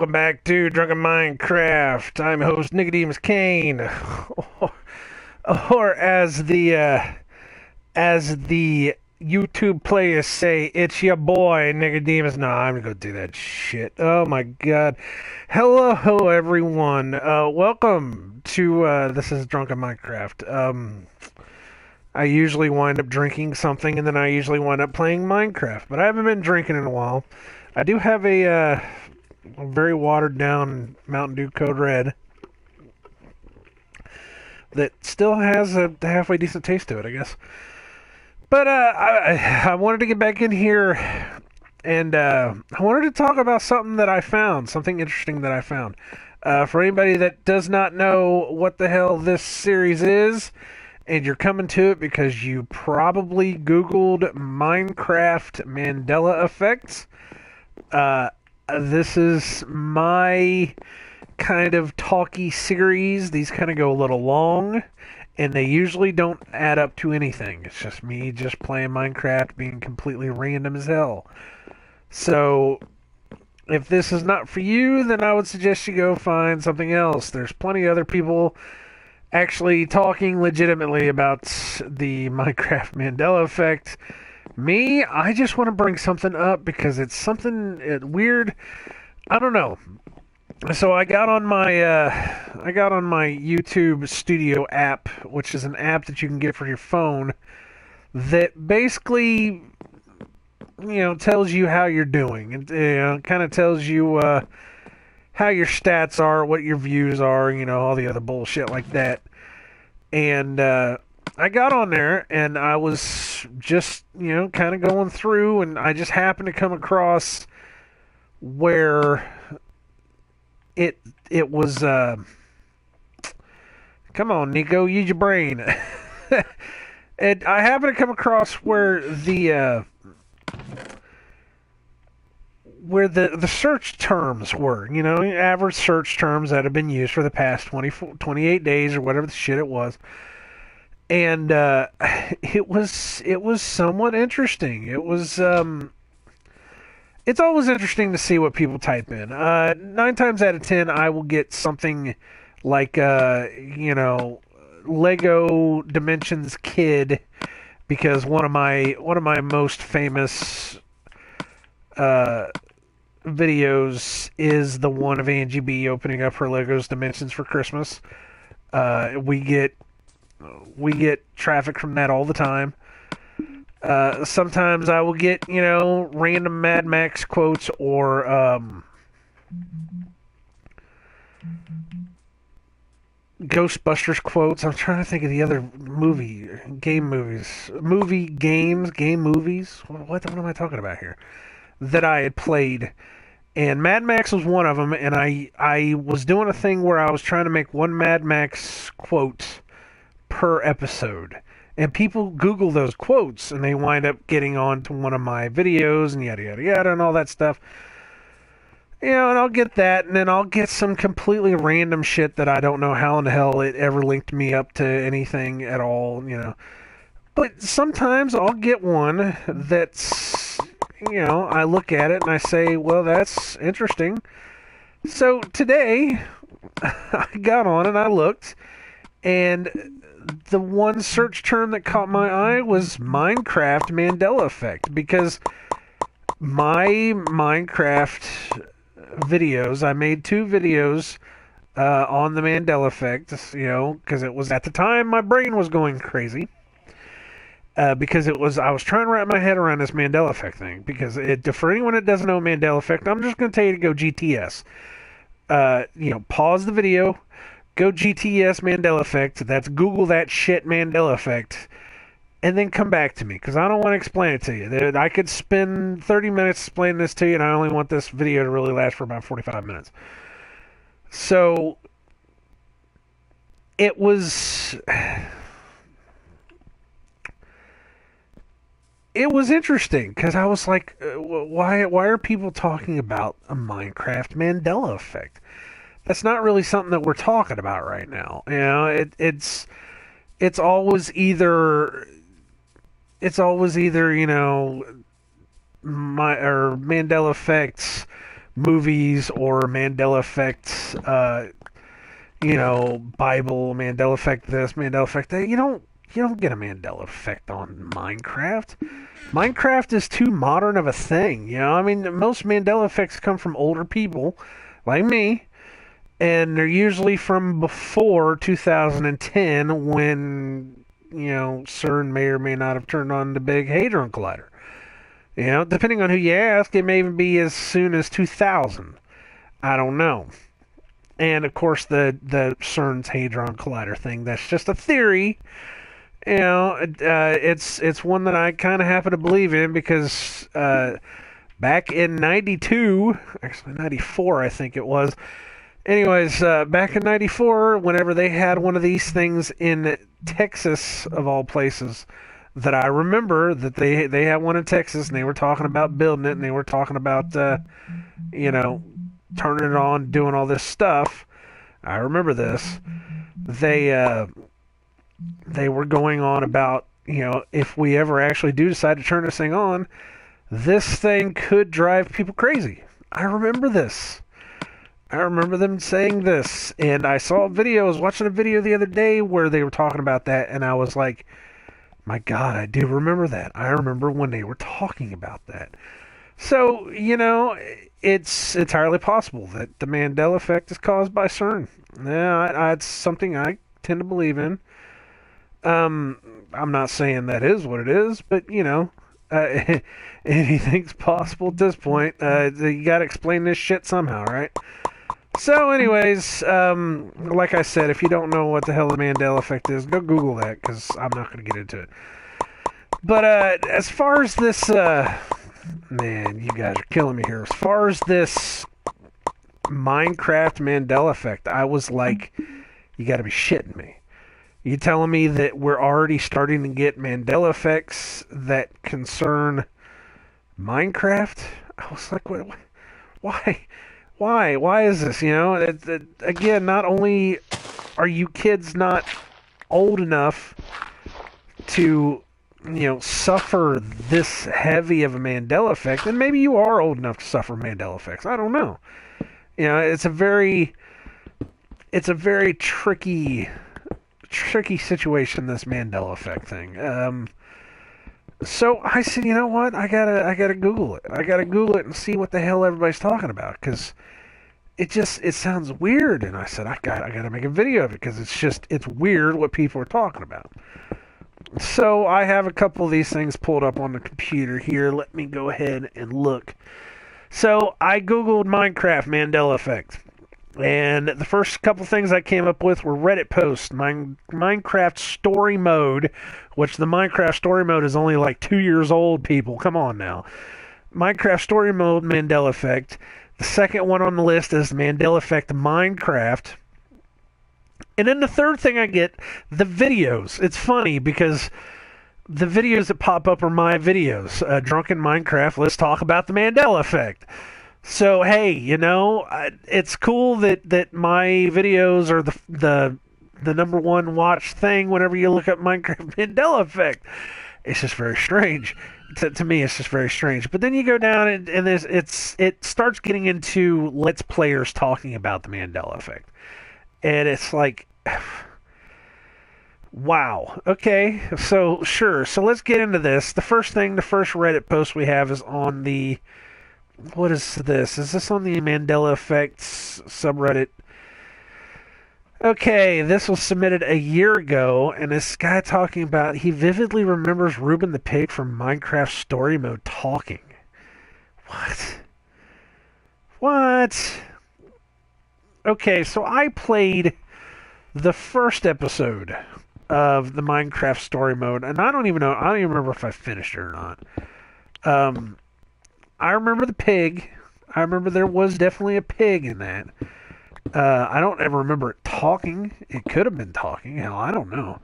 welcome back to Drunken Minecraft. I'm host nicodemoscain, or as the YouTube players say, it's your boy Nicodemus. No, I'm gonna go do that shit. Oh my god. Hello everyone. Welcome to this is Drunken Minecraft. I usually wind up drinking something and then I usually wind up playing Minecraft, but I haven't been drinking in a while. I do have a very watered down Mountain Dew Code Red that still has a halfway decent taste to it, I guess. But I wanted to get back in here and I wanted to talk about something that I found, something interesting that I found. For anybody that does not know what the hell this series is, and you're coming to it because you probably Googled Minecraft Mandela effects, this is my kind of talky series. These kind of go a little long, and they usually don't add up to anything. It's just me just playing Minecraft, being completely random as hell. So, if this is not for you, then I would suggest you go find something else. There's plenty of other people actually talking legitimately about the Minecraft Mandela effect. Me, I just want to bring something up because it's something weird. I don't know. So I got on my YouTube Studio app, which is an app that you can get for your phone that basically, tells you how you're doing. It kind of tells you how your stats are, what your views are, all the other bullshit like that. And I got on there and I was just, kind of going through, and I just happened to come across where it was come on, Nico, use your brain. And I happened to come across where the search terms were, average search terms that have been used for the past 28 days or whatever the shit it was. And it was somewhat interesting. It was it's always interesting to see what people type in. 9 times out of 10 I will get something like Lego Dimensions Kid, because one of my most famous videos is the one of Angie B opening up her Legos Dimensions for Christmas. We get traffic from that all the time. Sometimes I will get, random Mad Max quotes or Ghostbusters quotes. I'm trying to think of the other game movies. What am I talking about here? That I had played. And Mad Max was one of them, and I was doing a thing where I was trying to make one Mad Max quote per episode. And people Google those quotes, and they wind up getting onto one of my videos, and yada, yada, yada, and all that stuff. And I'll get that, and then I'll get some completely random shit that I don't know how in the hell it ever linked me up to anything at all, But sometimes I'll get one that's, I look at it and I say, well, that's interesting. So today, I got on and I looked, and the one search term that caught my eye was Minecraft Mandela effect, because my Minecraft videos, I made 2 videos on the Mandela effect, because it was at the time my brain was going crazy. Because I was trying to wrap my head around this Mandela effect thing. Because for anyone that doesn't know Mandela effect, I'm just going to tell you to go GTS. Pause the video, go GTS Mandela effect. That's Google that shit Mandela effect, and then come back to me, because I don't want to explain it to you. I could spend 30 minutes explaining this to you, and I only want this video to really last for about 45 minutes. So it was interesting, because I was like, why are people talking about a Minecraft Mandela effect? That's not really something that we're talking about right now. It's always either Mandela effects movies or Mandela effect, Bible, Mandela effect this, Mandela effect that. You don't get a Mandela effect on Minecraft. Minecraft is too modern of a thing. I mean, most Mandela effects come from older people like me, and they're usually from before 2010 when, CERN may or may not have turned on the Big Hadron Collider. Depending on who you ask, it may even be as soon as 2000. I don't know. And of course, the CERN's Hadron Collider thing, that's just a theory. It's one that I kind of happen to believe in because back in 92, actually 94 I think it was. Anyways, back in 94, whenever they had one of these things in Texas, of all places, that I remember that they had one in Texas, and they were talking about building it, and they were talking about, turning it on, doing all this stuff. I remember this. They were going on about, if we ever actually do decide to turn this thing on, this thing could drive people crazy. I remember this. I remember them saying this, and I saw a video, I was watching a video the other day where they were talking about that, and I was like, my God, I do remember that. I remember when they were talking about that. So, it's entirely possible that the Mandela effect is caused by CERN. Yeah, it's something I tend to believe in. I'm not saying that is what it is, but, anything's possible at this point. You got to explain this shit somehow, right? So, anyways, like I said, if you don't know what the hell the Mandela effect is, go Google that, because I'm not going to get into it. But as far as this, man, you guys are killing me here. As far as this Minecraft Mandela effect, I was like, you got to be shitting me. You telling me that we're already starting to get Mandela effects that concern Minecraft? I was like, why? Why is this? Again, not only are you kids not old enough to, suffer this heavy of a Mandela effect, and maybe you are old enough to suffer Mandela effects. I don't know. It's a very tricky situation, this Mandela effect thing. So I said, you know what? I gotta Google it. I gotta Google it and see what the hell everybody's talking about, because it sounds weird. And I said, I gotta make a video of it, because it's weird what people are talking about. So I have a couple of these things pulled up on the computer here. Let me go ahead and look. So I Googled Minecraft Mandela effect. And the first couple things I came up with were Reddit posts, Minecraft story mode, which the Minecraft story mode is only like 2 years old, people. Come on now. Minecraft story mode Mandela effect. The second one on the list is Mandela effect Minecraft. And then the third thing I get, the videos. It's funny because the videos that pop up are my videos. Drunken Minecraft, let's talk about the Mandela effect. So, hey, it's cool that my videos are the number one watch thing whenever you look up Minecraft Mandela effect. It's just very strange. To me, it's just very strange. But then you go down and it starts getting into Let's Players talking about the Mandela effect. And it's like, wow. Okay, so sure. So let's get into this. The first Reddit post we have is on the... What is this? Is this on the Mandela Effects subreddit? Okay, this was submitted a year ago, and this guy talking about he vividly remembers Ruben the Pig from Minecraft Story Mode talking. What? Okay, so I played the first episode of the Minecraft Story Mode, and I don't even remember if I finished it or not. I remember the pig. I remember there was definitely a pig in that. I don't ever remember it talking. It could have been talking. Hell, I don't know.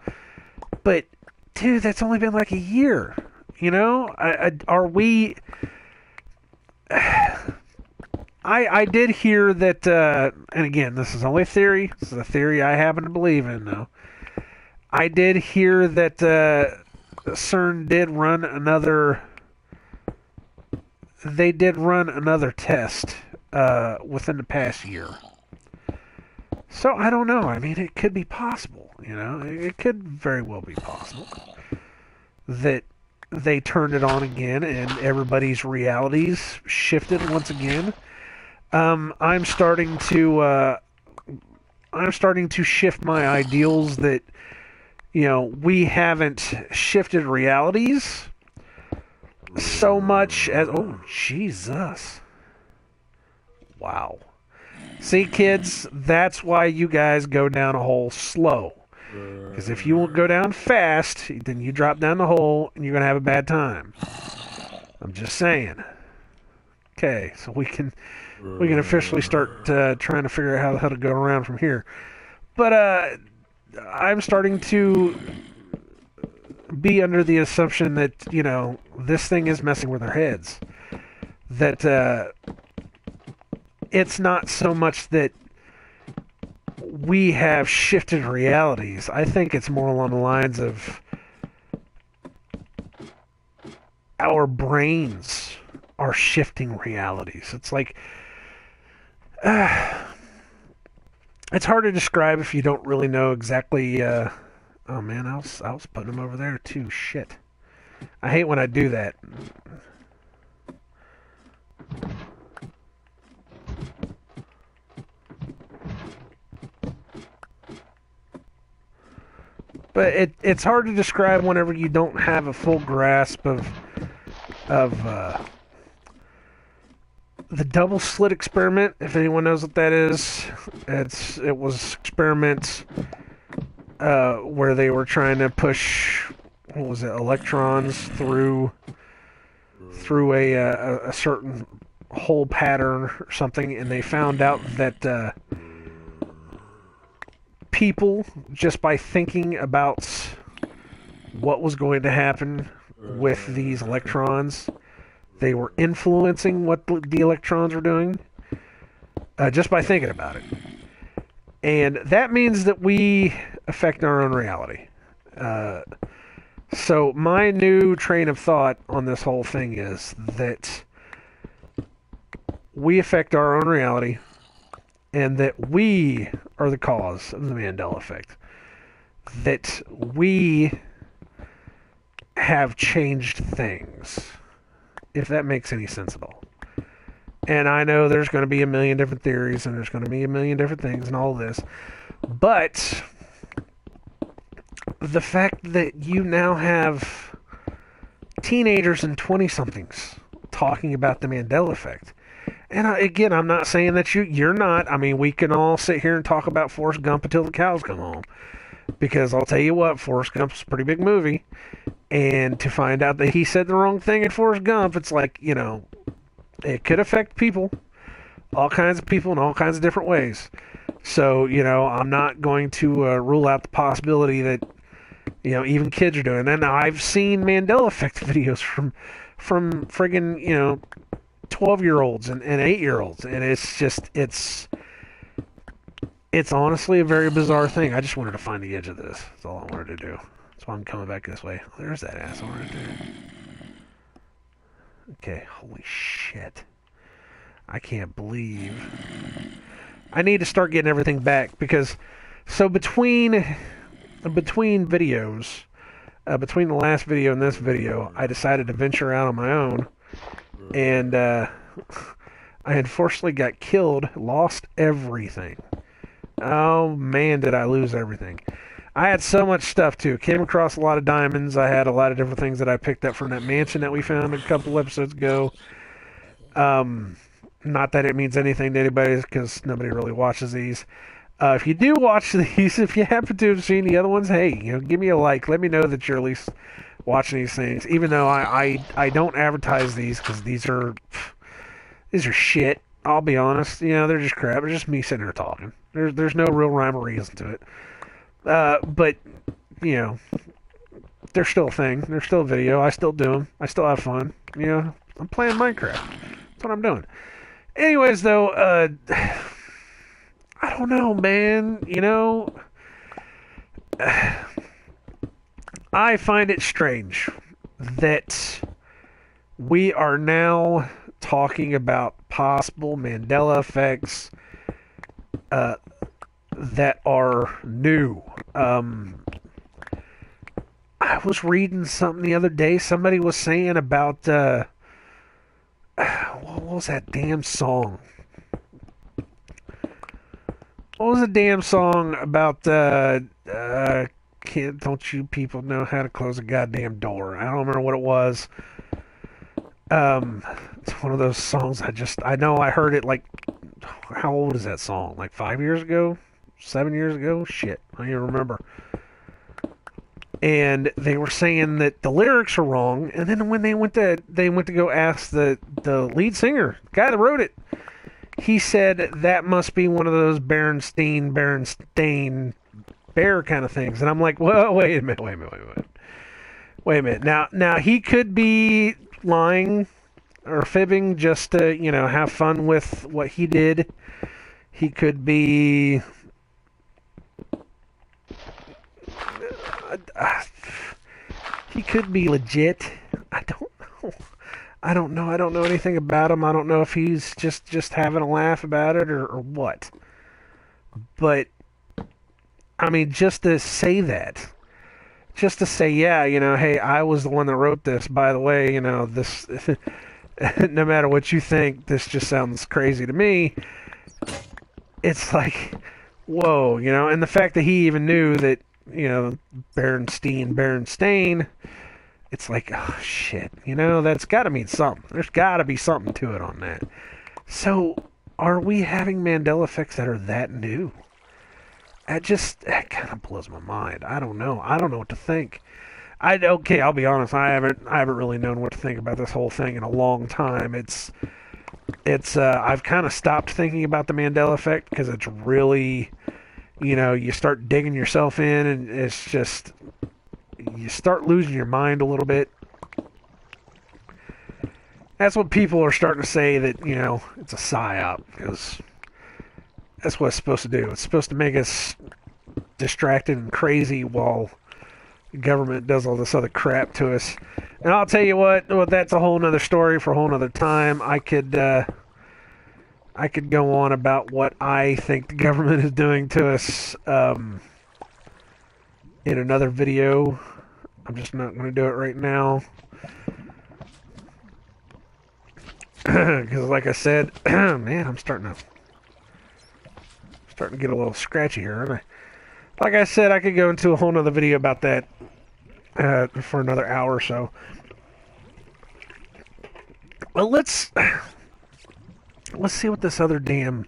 But, dude, that's only been like a year. Are we... I did hear that, and again, this is only a theory. This is a theory I happen to believe in, though. I did hear that CERN did run another... They did run another test within the past year. So I don't know. I mean, it could be possible. It could very well be possible that they turned it on again and everybody's realities shifted once again. I'm starting to shift my ideals that we haven't shifted realities so much as Jesus. Wow. See, kids, that's why you guys go down a hole slow. Because if you won't go down fast, then you drop down the hole and you're going to have a bad time. I'm just saying. Okay, so we can officially start trying to figure out how to go around from here. But I'm starting to be under the assumption that, this thing is messing with our heads. That it's not so much that we have shifted realities. I think it's more along the lines of our brains are shifting realities. It's like it's hard to describe if you don't really know exactly. Oh man, I was putting them over there too. Shit, I hate when I do that. But it's hard to describe whenever you don't have a full grasp of the double slit experiment. If anyone knows what that is, it was experiments where they were trying to push electrons through a certain hole pattern or something, and they found out that people, just by thinking about what was going to happen with these electrons, they were influencing what the electrons were doing just by thinking about it. And that means that we affect our own reality. So my new train of thought on this whole thing is that we affect our own reality, and that we are the cause of the Mandela effect. That we have changed things, if that makes any sense at all. And I know there's going to be a million different theories, and there's going to be a million different things and all this, but the fact that you now have teenagers and 20-somethings talking about the Mandela effect. And again, I'm not saying that you're not. I mean, we can all sit here and talk about Forrest Gump until the cows come home. Because I'll tell you what, Forrest Gump's a pretty big movie. And to find out that he said the wrong thing in Forrest Gump, it's like, it could affect people. All kinds of people in all kinds of different ways. So, I'm not going to rule out the possibility that, even kids are doing that. Now, I've seen Mandela effect videos from friggin', 12-year-olds and 8-year-olds, and it's honestly a very bizarre thing. I just wanted to find the edge of this. That's all I wanted to do. That's why I'm coming back this way. There's that asshole right there. Okay, holy shit. I can't believe. I need to start getting everything back, because so between videos, between the last video and this video, I decided to venture out on my own. And I unfortunately got killed, lost everything. Oh man, did I lose everything. I had so much stuff too. Came across a lot of diamonds. I had a lot of different things that I picked up from that mansion that we found a couple episodes ago. Not that it means anything to anybody, because nobody really watches these. If you do watch these, if you happen to have seen the other ones, hey, give me a like. Let me know that you're at least watching these things, even though I don't advertise these, because these are shit. I'll be honest, they're just crap. They're just me sitting here talking. There's no real rhyme or reason to it. But they're still a thing. They're still a video. I still do them. I still have fun. I'm playing Minecraft. That's what I'm doing. Anyways, though, I don't know, man. I find it strange that we are now talking about possible Mandela effects that are new. I was reading something the other day. Somebody was saying about what was that damn song? What was the damn song about don't you people know how to close a goddamn door? I don't remember what it was. It's one of those songs I know I heard it like, how old is that song? Like 5 years ago? 7 years ago? Shit, I don't even remember. And they were saying that the lyrics are wrong, and then when they went to go ask the lead singer, the guy that wrote it, he said that must be one of those Berenstain Bear kind of things. And I'm like, well, wait a minute. Now he could be lying or fibbing just to, have fun with what he did. He could be legit. I don't know. I don't know anything about him. I don't know if he's just having a laugh about it or what. But I mean, just to say that, yeah, hey, I was the one that wrote this. By the way, this, no matter what you think, this just sounds crazy to me. It's like, whoa, and the fact that he even knew that, Berenstain, it's like, oh, shit, that's got to mean something. There's got to be something to it on that. So, are we having Mandela effects that are that new? That kind of blows my mind. I don't know. I don't know what to think. I'll be honest. I haven't really known what to think about this whole thing in a long time. I've kind of stopped thinking about the Mandela effect because it's really, you start digging yourself in, and it's just, you start losing your mind a little bit. That's what people are starting to say, that, it's a psyop, because that's what it's supposed to do. It's supposed to make us distracted and crazy while the government does all this other crap to us. And I'll tell you what, that's a whole nother story for a whole nother time. I could go on about what I think the government is doing to us in another video. I'm just not going to do it right now. Because like I said, man, I'm starting to get a little scratchy here, aren't I? Like I said, I could go into a whole nother video about that for another hour or so. Well, let's see what this other damn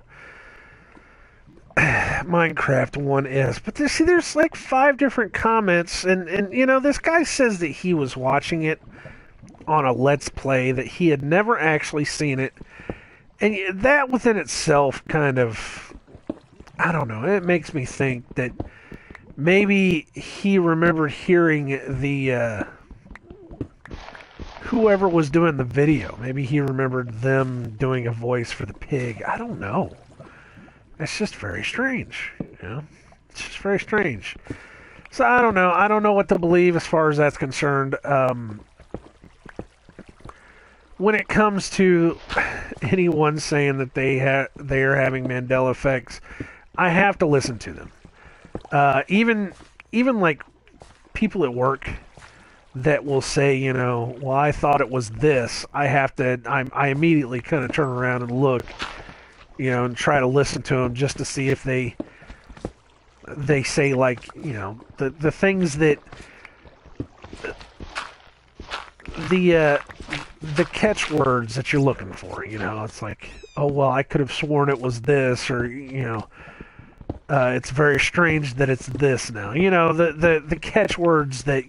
Minecraft one is. But there's like 5 different comments, and this guy says that he was watching it on a Let's Play, that he had never actually seen it, and that within itself kind of, I don't know, it makes me think that maybe he remembered hearing the whoever was doing the video. Maybe he remembered them doing a voice for the pig. I don't know. It's just very strange. It's just very strange. So I don't know. I don't know what to believe as far as that's concerned. When it comes to anyone saying that they are having Mandela effects, I have to listen to them. Even like people at work that will say, well, I thought it was this. I immediately kind of turn around and look, and try to listen to them just to see if they say, like, the things that the catchwords that you're looking for. It's like, oh, well, I could have sworn it was this, or it's very strange that it's this now. The catchwords that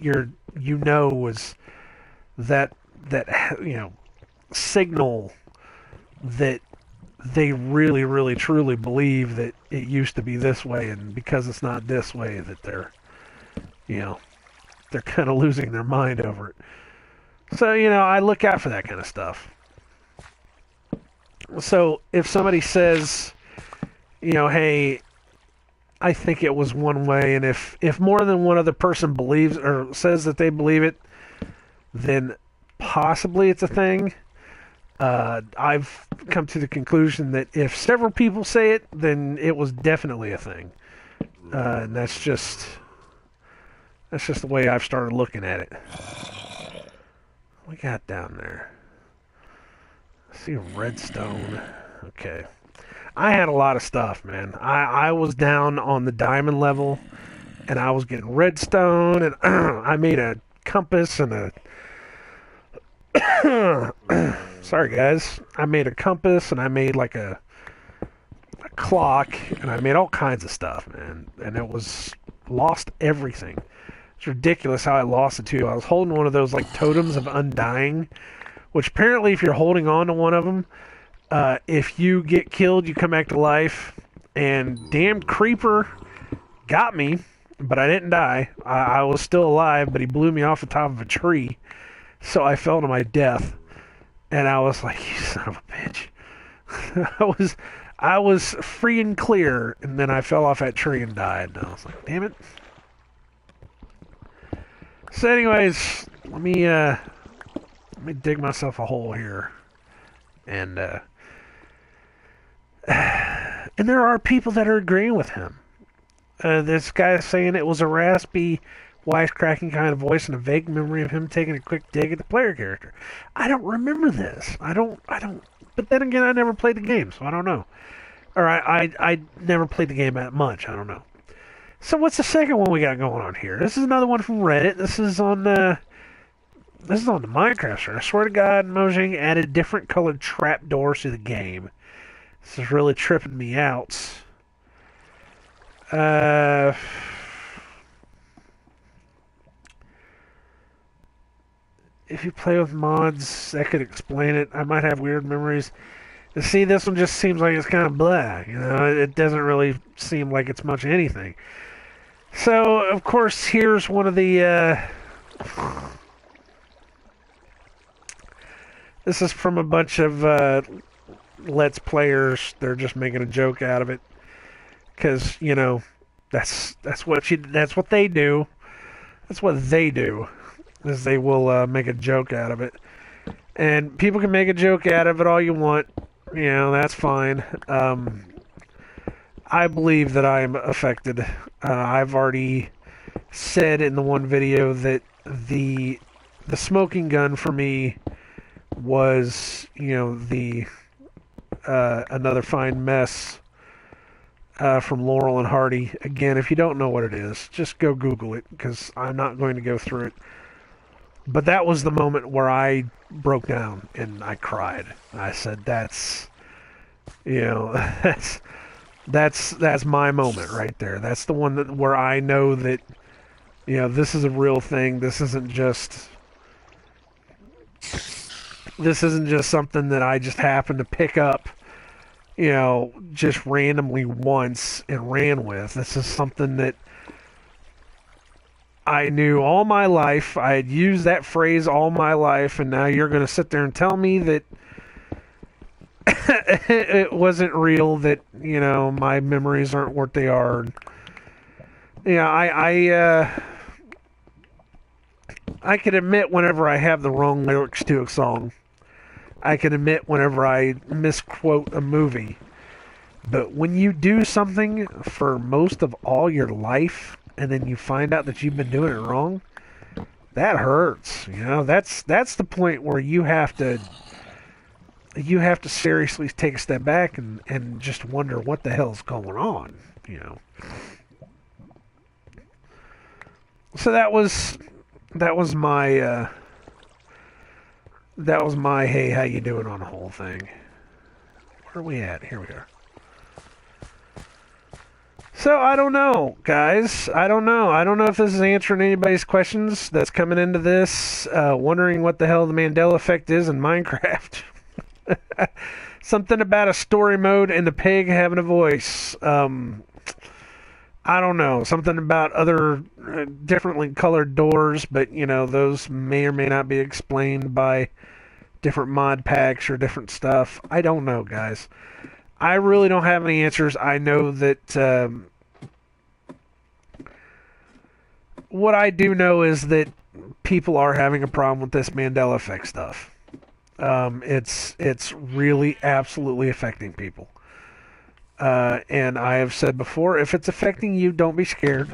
was that signal that they really, really, truly believe that it used to be this way, and because it's not this way, that they're kind of losing their mind over it. So, I look out for that kind of stuff. So, if somebody says, hey, I think it was one way, and if more than one other person believes or says that they believe it, then possibly it's a thing. I've come to the conclusion that if several people say it, then it was definitely a thing. And that's just the way I've started looking at it. What we got down there? I see redstone. Okay. I had a lot of stuff, man. I was down on the diamond level, and I was getting redstone, and I made a compass and a... Sorry, guys. I made a compass, and I made like a clock, and I made all kinds of stuff, man. And it was... lost everything. It's ridiculous how I lost it, too. I was holding one of those, like, totems of undying, which apparently if you're holding on to one of them, if you get killed, you come back to life. And damn creeper got me, but I didn't die. I was still alive, but he blew me off the top of a tree. So I fell to my death. And I was like, you son of a bitch. I was free and clear, and then I fell off that tree and died. And I was like, damn it. So anyways, let me dig myself a hole here. And there are people that are agreeing with him. This guy is saying it was a raspy, wisecracking kind of voice and a vague memory of him taking a quick dig at the player character. I don't remember this. I don't. But then again, I never played the game, so I don't know. Or I never played the game that much. I don't know. So what's the second one we got going on here? This is another one from Reddit. This is on the Minecraft server. I swear to God, Mojang added different colored trapdoors to the game. This is really tripping me out. If you play with mods, that could explain it. I might have weird memories. See, this one just seems like it's kind of blah. You know, it doesn't really seem like it's much anything. So, of course, here's one of the... This is from a bunch of Let's Players. They're just making a joke out of it. Because, you know, that's what they do. That's what they do. Is they will make a joke out of it. And people can make a joke out of it all you want. You know, that's fine. I believe that I am affected. I've already said in the one video that the smoking gun for me was, you know, the Another Fine Mess from Laurel and Hardy. Again, if you don't know what it is, just go Google it, because I'm not going to go through it. But that was the moment where I broke down and I cried. I said, that's my moment right there. That's the one where I know that, you know, this is a real thing. This isn't just something that I just happened to pick up, you know, just randomly once and ran with. This is something that I knew all my life. I had used that phrase all my life, and now you're going to sit there and tell me that it wasn't real, that, you know, my memories aren't what they are. Yeah, I can admit whenever I have the wrong lyrics to a song. I can admit whenever I misquote a movie. But when you do something for most of all your life, and then you find out that you've been doing it wrong, that hurts. You know, that's the point where you have to seriously take a step back and just wonder what the hell's going on, you know. So that was my hey, how you doing on the whole thing. Where are we at? Here we are. So, I don't know, guys. I don't know. I don't know if this is answering anybody's questions that's coming into this, wondering what the hell the Mandela effect is in Minecraft. Something about a story mode and the pig having a voice. I don't know. Something about other differently colored doors, but, you know, those may or may not be explained by different mod packs or different stuff. I don't know, guys. I really don't have any answers. I know that what I do know is that people are having a problem with this Mandela effect stuff. It's really absolutely affecting people. And I have said before, if it's affecting you, don't be scared.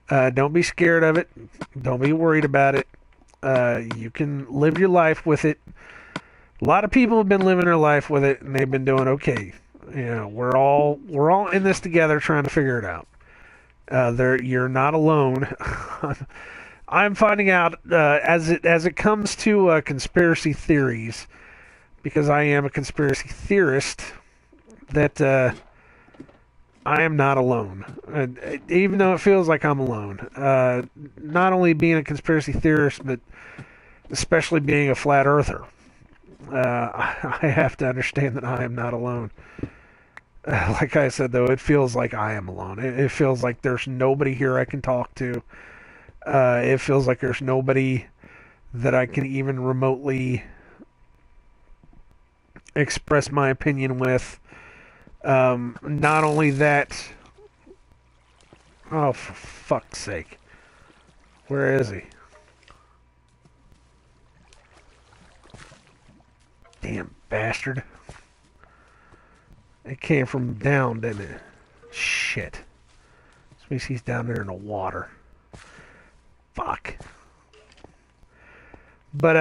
Don't be scared of it. Don't be worried about it. You can live your life with it. A lot of people have been living their life with it, and they've been doing okay. You know, we're all in this together, trying to figure it out. You're not alone. I'm finding out as it comes to conspiracy theories, because I am a conspiracy theorist, that I am not alone. Even though it feels like I'm alone. Not only being a conspiracy theorist, but especially being a flat earther. I have to understand that I am not alone. Like I said, though, it feels like I am alone. It feels like there's nobody here I can talk to. It feels like there's nobody that I can even remotely express my opinion with. Not only that... Oh, for fuck's sake. Where is he? Damn bastard. It came from down, didn't it? Shit. This means he's down there in the water. Fuck. But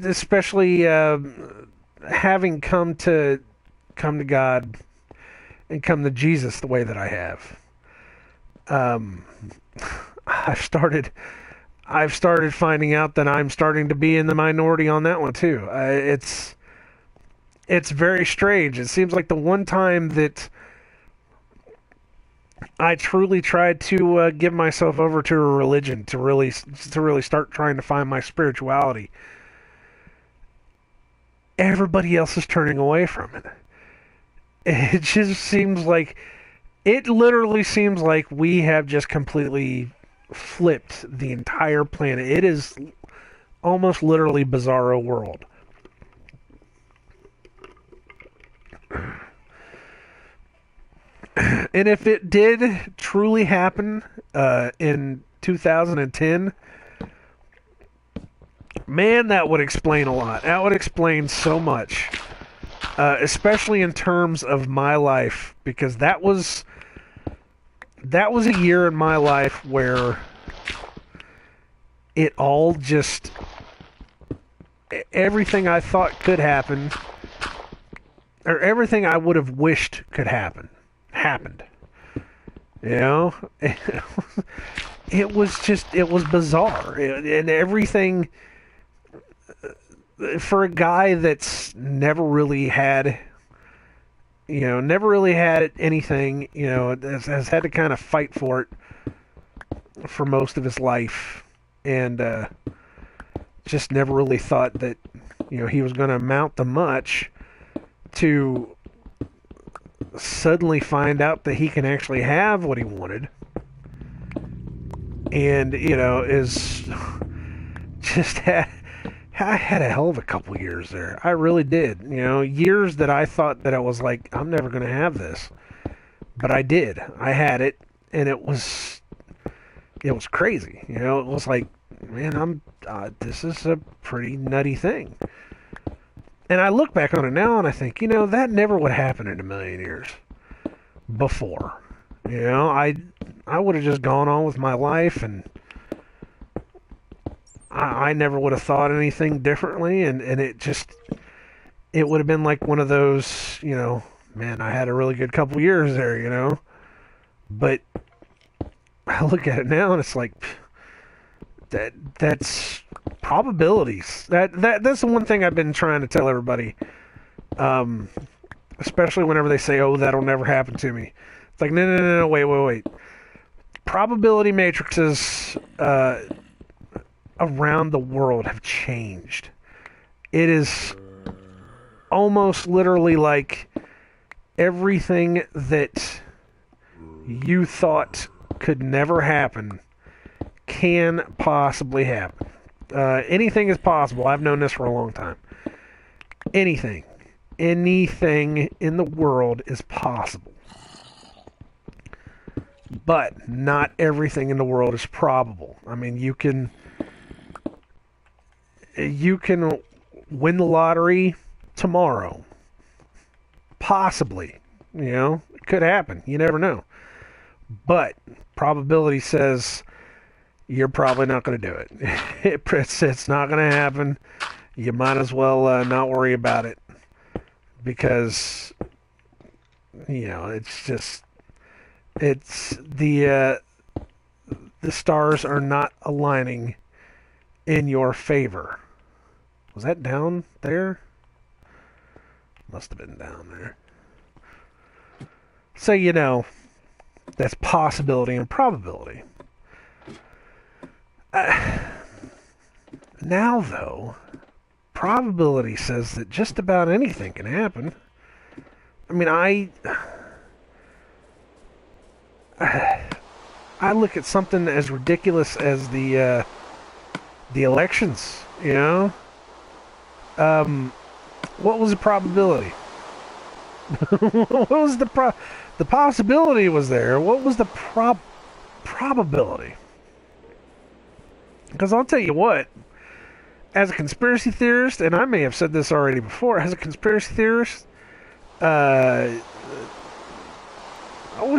especially having come to God and come to Jesus the way that I have, I've started finding out that I'm starting to be in the minority on that one too. It's very strange. It seems like the one time that I truly tried to give myself over to a religion, to really start trying to find my spirituality, everybody else is turning away from it. It just seems like, it literally seems like we have just completely flipped the entire planet. It is almost literally bizarro world. And if it did truly happen in 2010, man, that would explain a lot. That would explain so much, especially in terms of my life, because that was a year in my life where it all just, everything I thought could happen, or everything I would have wished could happen, happened. You know? It was bizarre. And everything, for a guy that's never really had anything, has had to kind of fight for it for most of his life, and just never really thought that, he was going to amount to much, to suddenly find out that he can actually have what he wanted, and is just I had a hell of a couple years there. I really did. Years that I thought that I was like, I'm never going to have this, but I did. I had it, and it was crazy. It was like, man, this is a pretty nutty thing. And I look back on it now and I think, that never would happen in a million years before. I would have just gone on with my life, and I never would have thought anything differently, and it would have been like one of those, man, I had a really good couple years there, but I look at it now and it's like, that's probabilities. That's the one thing I've been trying to tell everybody, especially whenever they say, oh, that'll never happen to me. It's like, no, wait. Probability matrices around the world have changed. It is almost literally like everything that you thought could never happen can possibly happen. Anything is possible. I've known this for a long time. Anything in the world is possible. But not everything in the world is probable. I mean, you can win the lottery tomorrow. Possibly. It could happen. You never know. But probability says you're probably not going to do it. It's not going to happen. You might as well not worry about it. Because, it's the stars are not aligning in your favor. Was that down there? Must have been down there. So, that's possibility and probability. Now, though, probability says that just about anything can happen. I mean, I look at something as ridiculous as the elections. What was the probability? What was the possibility was there? What was the probability? Because I'll tell you what, as a conspiracy theorist, and I may have said this already before, as a conspiracy theorist, old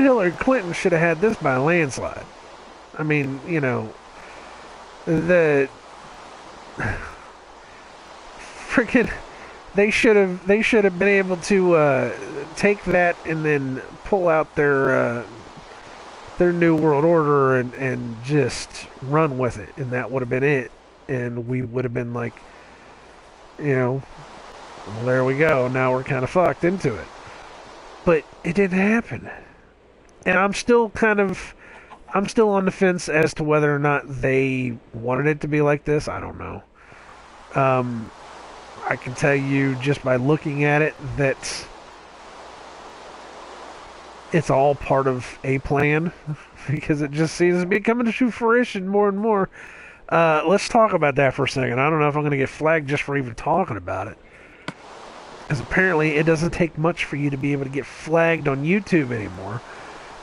Hillary Clinton should have had this by a landslide. I mean, the freaking they should have been able to take that and then pull out their new world order and just run with it, and that would have been it, and we would have been like, well, there we go. Now we're kind of fucked into it, but it didn't happen, and I'm still on the fence as to whether or not they wanted it to be like this. I don't know. I can tell you just by looking at it that it's all part of a plan because it just seems to be coming to fruition more and more. Let's talk about that for a second. I don't know if I'm going to get flagged just for even talking about it. Because apparently it doesn't take much for you to be able to get flagged on YouTube anymore.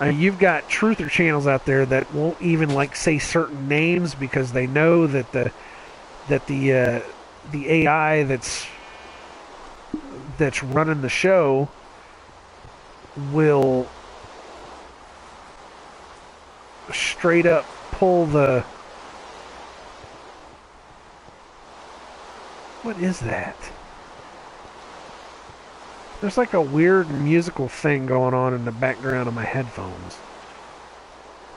You've got truther channels out there that won't even say certain names because they know that the AI that's running the show will straight up pull the... What is that? There's like a weird musical thing going on in the background of my headphones.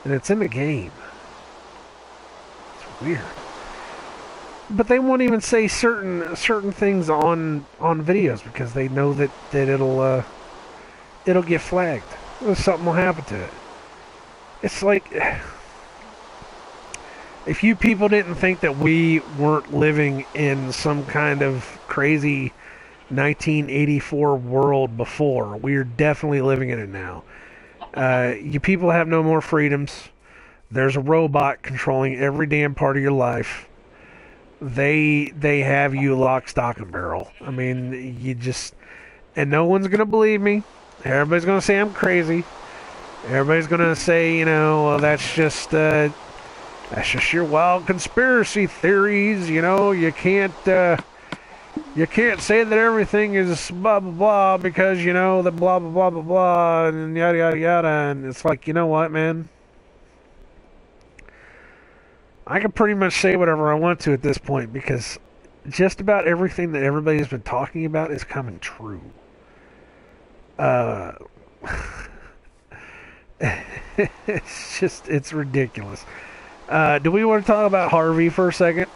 And it's in the game. It's weird. But they won't even say certain things on videos because they know that it'll get flagged. Something will happen to it. It's like if you people didn't think that we weren't living in some kind of crazy 1984 world before, we're definitely living in it now. You people have no more freedoms. There's a robot controlling every damn part of your life. They have you lock, stock, and barrel. I mean, and no one's gonna believe me. Everybody's gonna say I'm crazy. Everybody's gonna say, well, that's just your wild conspiracy theories. You can't say that everything is blah blah blah because the blah blah blah blah blah and yada yada yada. And it's like, you know what, man? I can pretty much say whatever I want to at this point because just about everything that everybody's been talking about is coming true. It's ridiculous. Do we want to talk about Harvey for a second?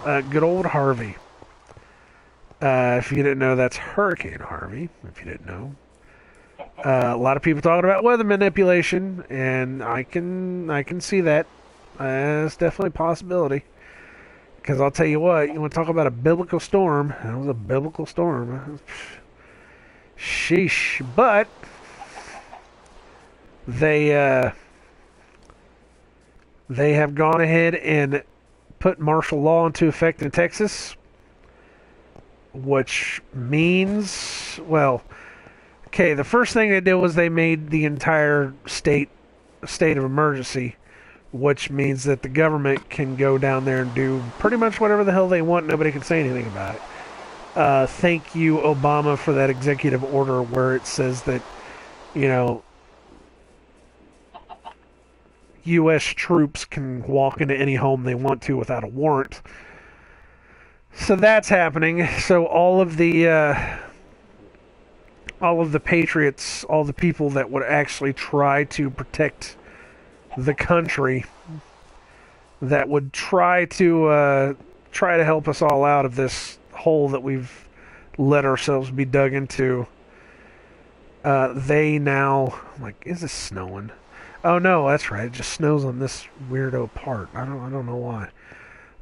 Good old Harvey. If you didn't know, that's Hurricane Harvey, if you didn't know. A lot of people talking about weather manipulation, and I can see that. It's definitely a possibility. Because I'll tell you what, you want to talk about a biblical storm. That was a biblical storm. Sheesh. But they have gone ahead and put martial law into effect in Texas, which means, well, okay, the first thing they did was they made the entire state a state of emergency, which means that the government can go down there and do pretty much whatever the hell they want. Nobody can say anything about it. thank you, Obama, for that executive order where it says that, you know, U.S. troops can walk into any home they want to without a warrant. So that's happening. So all of the patriots, all the people that would actually try to protect the country, that would try to help us all out of this hole that we've let ourselves be dug into. They now, I'm like, is it snowing? Oh no, that's right. It just snows on this weirdo part. I don't know why.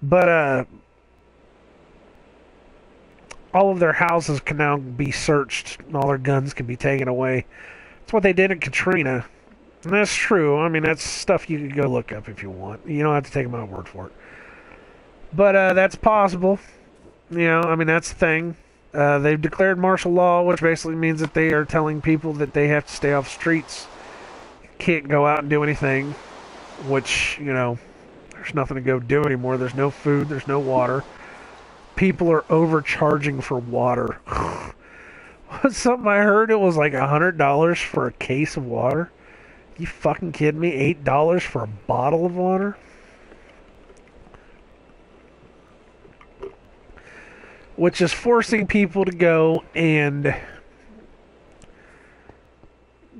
But all of their houses can now be searched, and all their guns can be taken away. That's what they did in Katrina. And that's true. I mean, that's stuff you could go look up if you want. You don't have to take my word for it. But that's possible. You know, I mean, that's the thing. They've declared martial law, which basically means that they are telling people that they have to stay off streets. Can't go out and do anything, which, you know, there's nothing to go do anymore. There's no food, there's no water. People are overcharging for water. Something I heard, it was like $100 for a case of water. You fucking kidding me? $8 for a bottle of water? Which is forcing people to go and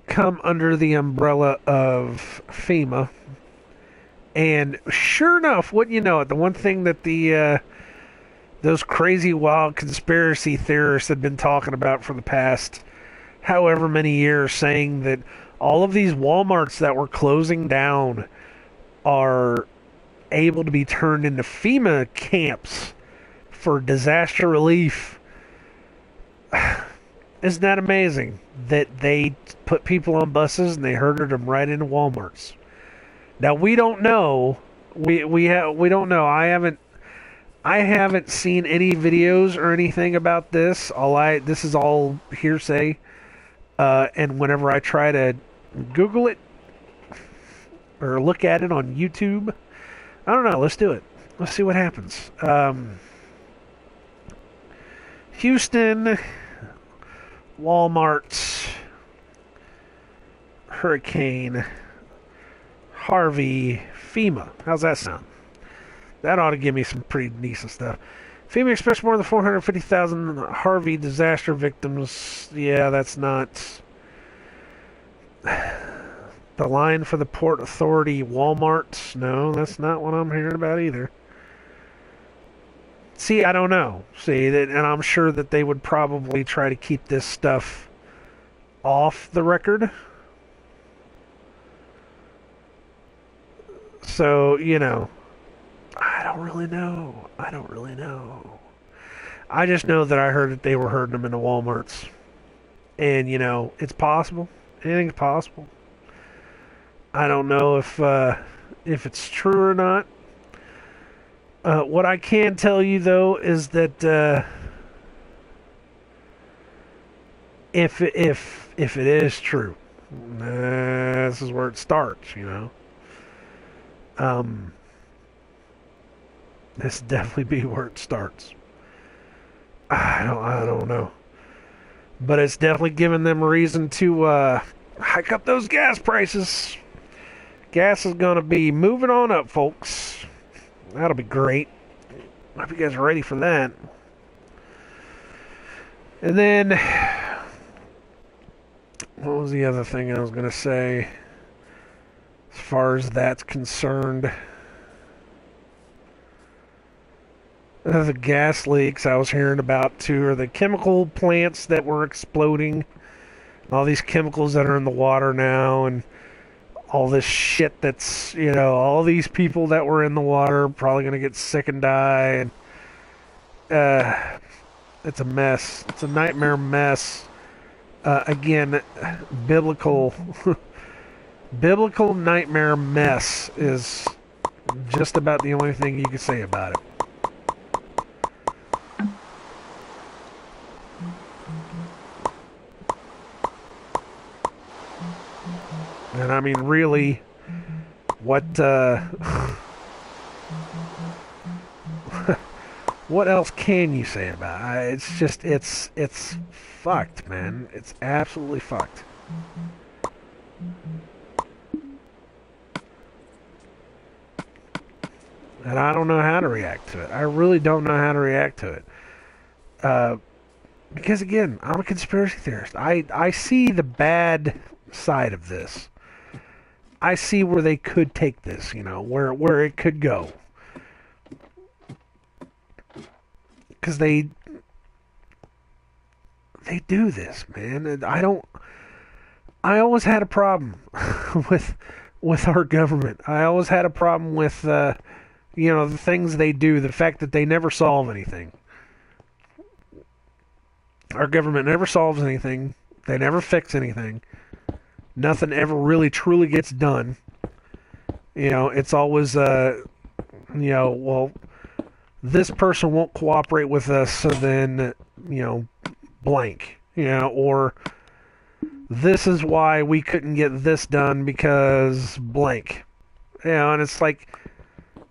come under the umbrella of FEMA. And sure enough, wouldn't you know it, the one thing that those crazy wild conspiracy theorists had been talking about for the past however many years, saying that all of these Walmarts that were closing down are able to be turned into FEMA camps for disaster relief. Isn't that amazing that they put people on buses and they herded them right into Walmarts? Now we don't know. We don't know. I haven't seen any videos or anything about this. This is all hearsay. And whenever I try to Google it or look at it on YouTube, I don't know. Let's do it. Let's see what happens. Houston, Walmart, Hurricane, Harvey, FEMA. How's that sound? That ought to give me some pretty decent stuff. FEMA expects more than 450,000 Harvey disaster victims. Yeah, that's not... The line for the Port Authority, Walmart. No, that's not what I'm hearing about either. See, I don't know. See, and I'm sure that they would probably try to keep this stuff off the record. So, you know, I don't really know. I just know that I heard that they were herding them into Walmarts. And, you know, it's possible. Anything's possible. I don't know if it's true or not. What I can tell you, though, is that if it is true, this is where it starts, you know. This definitely be where it starts. I don't know, but it's definitely given them a reason to hike up those gas prices. Gas is gonna be moving on up, folks. That'll be great. I hope you guys are ready for that. And then, what was the other thing I was gonna say? As far as that's concerned, the gas leaks I was hearing about too, or the chemical plants that were exploding, all these chemicals that are in the water now, and all this shit that's, you know, all these people that were in the water are probably going to get sick and die, and it's a mess. It's a nightmare mess. Again, biblical nightmare mess is just about the only thing you can say about it. And I mean, really, what What else can you say about it? It's just, it's fucked, man. It's absolutely fucked. And I don't know how to react to it. I really don't know how to react to it. Because again, I'm a conspiracy theorist. I see the bad side of this. I see where they could take this, where it could go. Because they do this, man. And I always had a problem with our government. I always had a problem with the things they do, the fact that they never solve anything. Our government never solves anything. They never fix anything. Nothing ever really truly gets done. It's always well, this person won't cooperate with us, so then, blank, or this is why we couldn't get this done because blank. And it's like,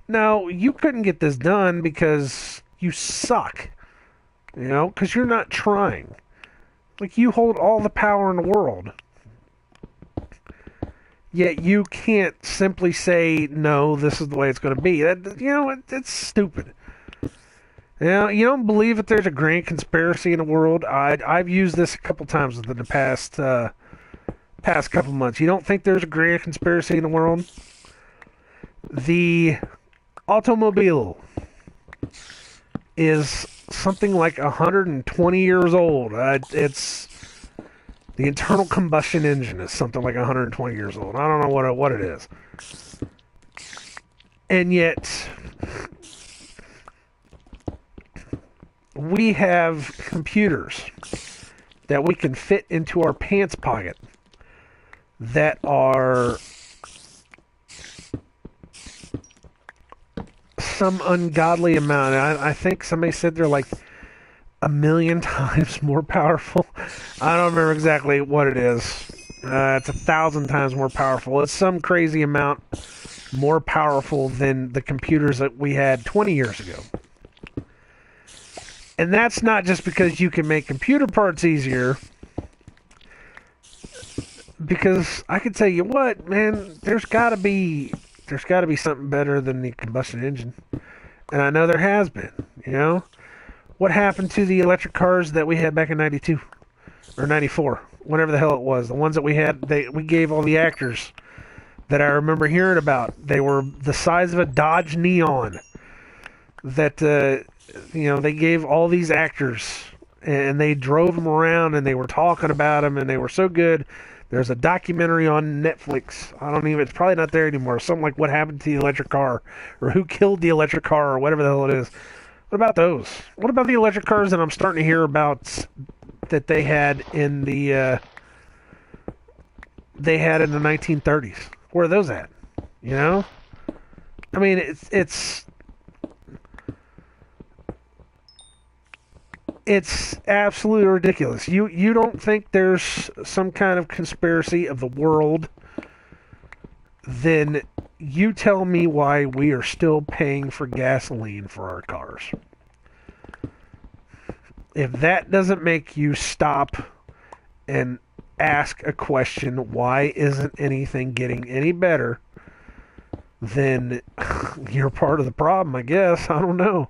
no, you couldn't get this done because you suck, because you're not trying. Like, you hold all the power in the world. Yet you can't simply say, no, this is the way it's going to be. It's stupid. You don't believe that there's a grand conspiracy in the world? I've used this a couple times within the past couple months. You don't think there's a grand conspiracy in the world? The automobile is something like 120 years old. It's the internal combustion engine is something like 120 years old. I don't know what it is. And yet we have computers that we can fit into our pants pocket that are some ungodly amount. I think somebody said they're like 1,000,000 times more powerful. I don't remember exactly what it is. It's 1,000 times more powerful. It's some crazy amount more powerful than the computers that we had 20 years ago. And that's not just because you can make computer parts easier. Because I can tell you what, man, there's got to be something better than the combustion engine. And I know there has been, What happened to the electric cars that we had back in 92 or 94, whatever the hell it was? The ones that we had, we gave all the actors that I remember hearing about. They were the size of a Dodge Neon. That they gave all these actors, and they drove them around, and they were talking about them, and they were so good. There's a documentary on Netflix. It's probably not there anymore. Something like What Happened to the Electric Car, or Who Killed the Electric Car, or whatever the hell it is. What about those? What about the electric cars that I'm starting to hear about that they had in the 1930s? Where are those at? I mean, it's absolutely ridiculous. You don't think there's some kind of conspiracy of the world? Then you tell me why we are still paying for gasoline for our cars. If that doesn't make you stop and ask a question, why isn't anything getting any better, then you're part of the problem, I guess. I don't know.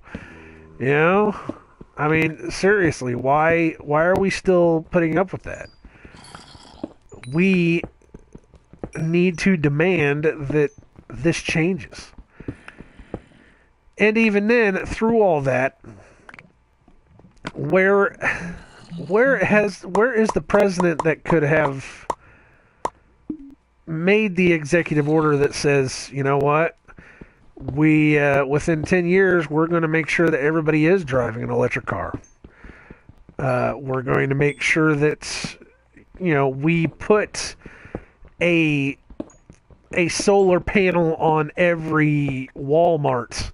I mean, seriously, why are we still putting up with that? We need to demand that this changes. And even then, through all that, where is the president that could have made the executive order that says, you know what, we within 10 years we're going to make sure that everybody is driving an electric car. We're going to make sure that we put a solar panel on every Walmart.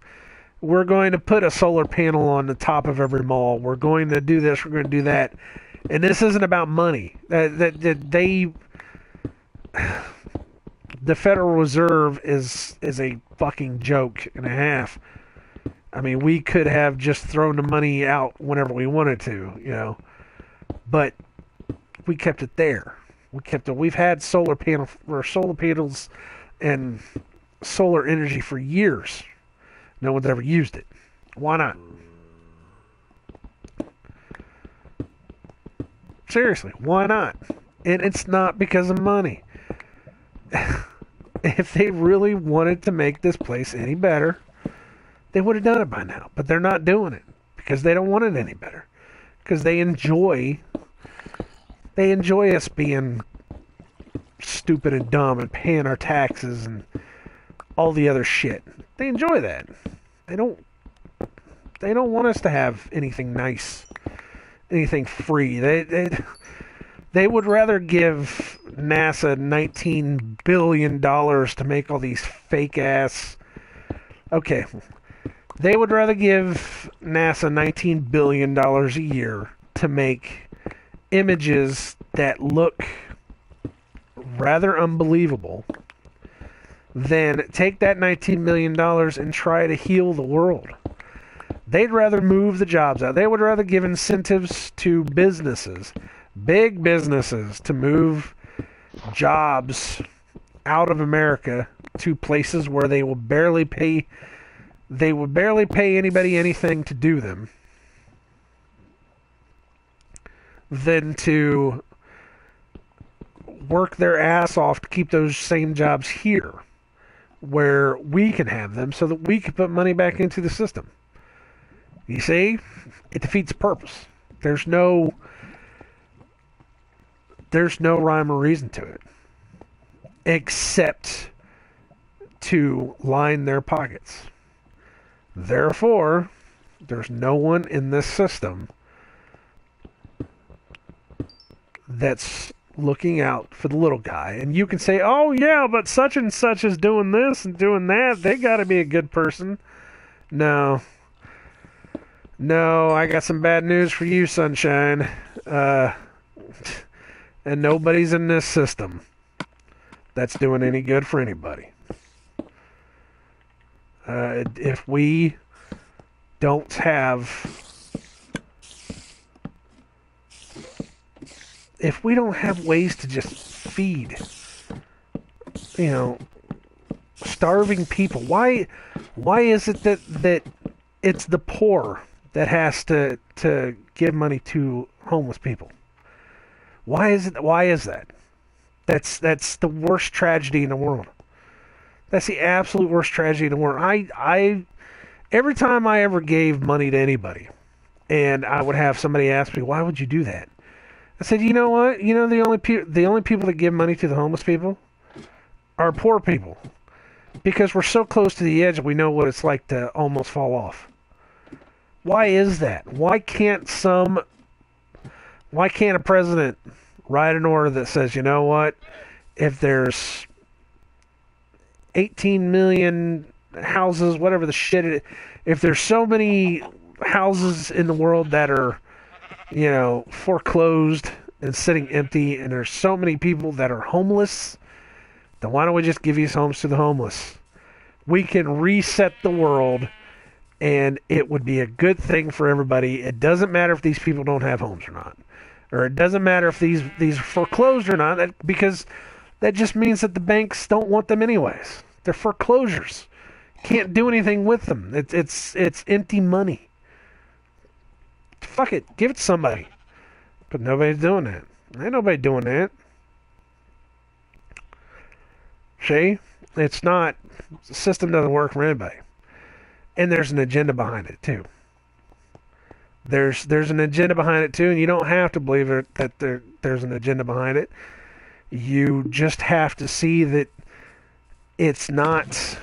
We're going to put a solar panel on the top of every mall. We're going to do this. We're going to do that. And this isn't about money. The Federal Reserve is a fucking joke and a half. I mean, we could have just thrown the money out whenever we wanted to, but we kept it there. We've had solar panels and solar energy for years. No one's ever used it. Why not? Seriously, why not? And it's not because of money. If they really wanted to make this place any better, they would have done it by now. But they're not doing it because they don't want it any better. Because they enjoy us being stupid and dumb and paying our taxes and all the other shit. They enjoy that. They don't want us to have anything nice, anything free. They would rather give NASA $19 billion to make all these fake ass. Okay, they would rather give NASA $19 billion a year to make images that look rather unbelievable than take that $19 million and try to heal the world. They'd rather move the jobs out. They would rather give incentives to businesses, big businesses, to move jobs out of America to places where they will barely pay anybody anything to do them than to work their ass off to keep those same jobs here where we can have them so that we can put money back into the system. You see? It defeats the purpose. There's no rhyme or reason to it except to line their pockets. Therefore, there's no one in this system that's looking out for the little guy. And you can say, oh yeah, but such and such is doing this and doing that. They got to be a good person. No, I got some bad news for you, sunshine. And nobody's in this system that's doing any good for anybody. If we don't have ways to just feed, starving people, why is it that it's the poor that has to give money to homeless people? Why is that? That's the worst tragedy in the world. That's the absolute worst tragedy in the world. I every time I ever gave money to anybody, and I would have somebody ask me, "Why would you do that?" I said, "You know what? The only people that give money to the homeless people are poor people, because we're so close to the edge, we know what it's like to almost fall off." Why is that? Why can't a president write an order that says, you know what? If there's 18 million houses, whatever the shit, if there's so many houses in the world that are, foreclosed and sitting empty, and there's so many people that are homeless, then why don't we just give these homes to the homeless? We can reset the world, and it would be a good thing for everybody. It doesn't matter if these people don't have homes or not. Or it doesn't matter if these are foreclosed or not, because that just means that the banks don't want them anyways. They're foreclosures. Can't do anything with them. It's empty money. Fuck it. Give it to somebody. But nobody's doing that. Ain't nobody doing that. See? It's not. The system doesn't work for anybody. And there's an agenda behind it, too. There's an agenda behind it, too, and you don't have to believe that there's an agenda behind it. You just have to see that it's not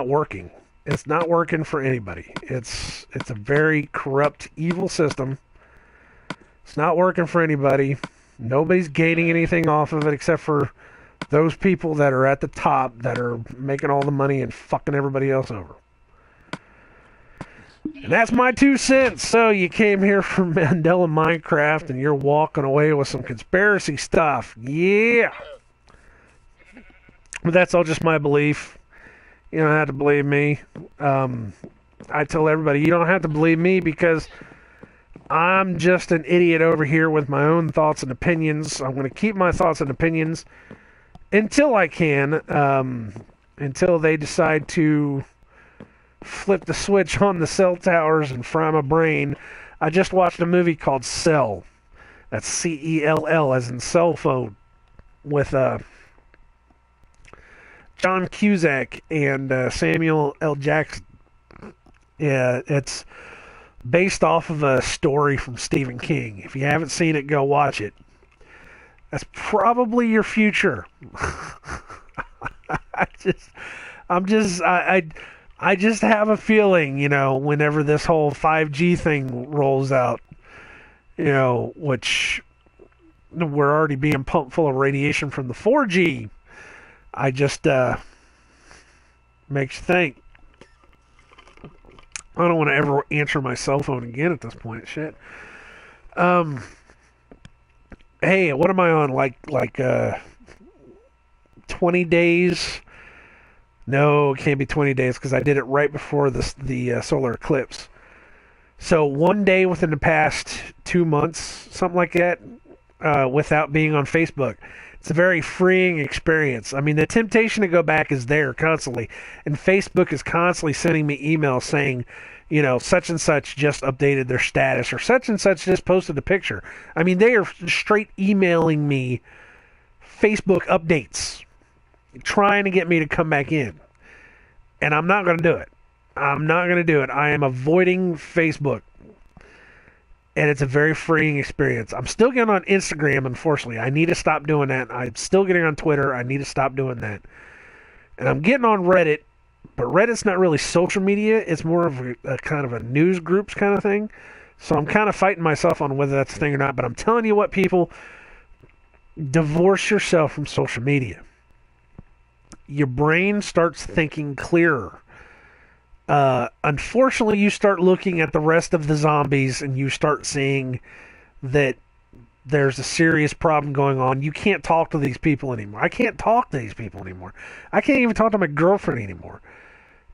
working. It's not working for anybody. It's a very corrupt, evil system. It's not working for anybody. Nobody's gaining anything off of it except for those people that are at the top that are making all the money and fucking everybody else over. And that's my 2 cents. So you came here for Mandela Minecraft and you're walking away with some conspiracy stuff. Yeah. But that's all just my belief. You don't have to believe me. I tell everybody, you don't have to believe me because I'm just an idiot over here with my own thoughts and opinions. I'm going to keep my thoughts and opinions until I can, until they decide to flip the switch on the cell towers and fry my brain. I just watched a movie called Cell. That's Cell, as in cell phone, with John Cusack and Samuel L. Jackson. Yeah, it's based off of a story from Stephen King. If you haven't seen it, go watch it. That's probably your future. I just have a feeling, whenever this whole 5G thing rolls out, which we're already being pumped full of radiation from the 4G. I just makes you think. I don't want to ever answer my cell phone again at this point. Shit. Hey, what am I on? Like 20 days? No, it can't be 20 days because I did it right before the solar eclipse. So 1 day within the past 2 months, something like that, without being on Facebook. It's a very freeing experience. I mean, the temptation to go back is there constantly. And Facebook is constantly sending me emails saying, such and such just updated their status or such and such just posted a picture. I mean, they are straight emailing me Facebook updates, trying to get me to come back in. And I'm not going to do it. I am avoiding Facebook. And it's a very freeing experience. I'm still getting on Instagram, unfortunately. I need to stop doing that. I'm still getting on Twitter. I need to stop doing that. And I'm getting on Reddit, but Reddit's not really social media. It's more of a kind of a news groups kind of thing. So I'm kind of fighting myself on whether that's a thing or not. But I'm telling you what, people, divorce yourself from social media. Your brain starts thinking clearer. Unfortunately, you start looking at the rest of the zombies and you start seeing that there's a serious problem going on. You can't talk to these people anymore. I can't talk to these people anymore. I can't even talk to my girlfriend anymore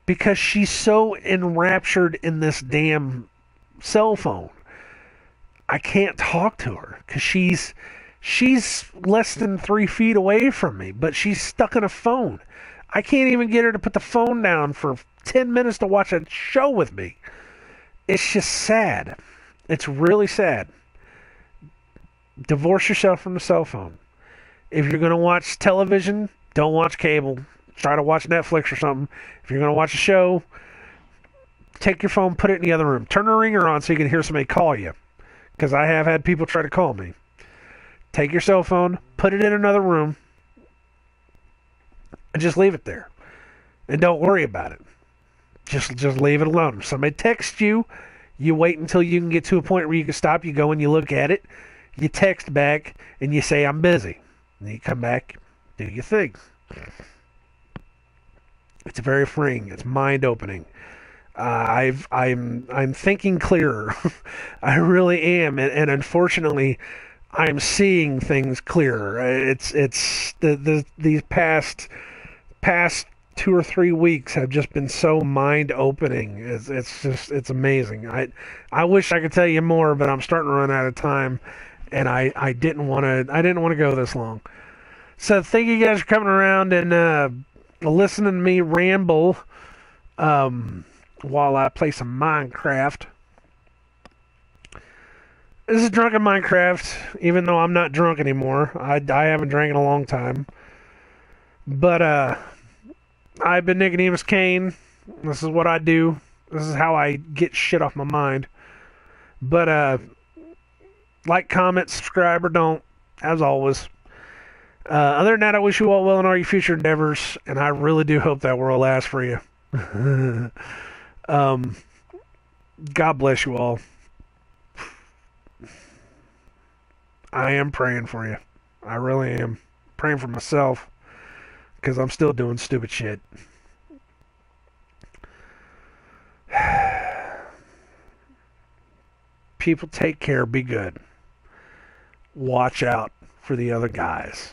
because she's so enraptured in this damn cell phone. I can't talk to her because she's less than 3 feet away from me, but she's stuck in a phone. I can't even get her to put the phone down for 10 minutes to watch a show with me. It's just sad. It's really sad. Divorce yourself from the cell phone. If you're going to watch television, don't watch cable. Try to watch Netflix or something. If you're going to watch a show, take your phone, put it in the other room. Turn the ringer on so you can hear somebody call you. Because I have had people try to call me. Take your cell phone, put it in another room, and just leave it there. And don't worry about it. Just leave it alone. If somebody texts you, you wait until you can get to a point where you can stop. You go and you look at it. You text back and you say, I'm busy. And you come back, do your thing. It's very freeing. It's mind-opening. I'm thinking clearer. I really am. And unfortunately, I'm seeing things clearer. It's these past 2 or 3 weeks have just been so mind-opening. It's amazing. I wish I could tell you more, but I'm starting to run out of time, and I didn't want to go this long. So thank you guys for coming around and listening to me ramble while I play some Minecraft. This is Drunken Minecraft, even though I'm not drunk anymore. I haven't drank in a long time. But I've been nicodemoscain. This is what I do. This is how I get shit off my mind. But like, comment, subscribe, or don't, as always. Other than that, I wish you all well in all your future endeavors, and I really do hope that world lasts for you. God bless you all. I am praying for you. I really am. Praying for myself, because I'm still doing stupid shit. People, take care. Be good. Watch out for the other guys.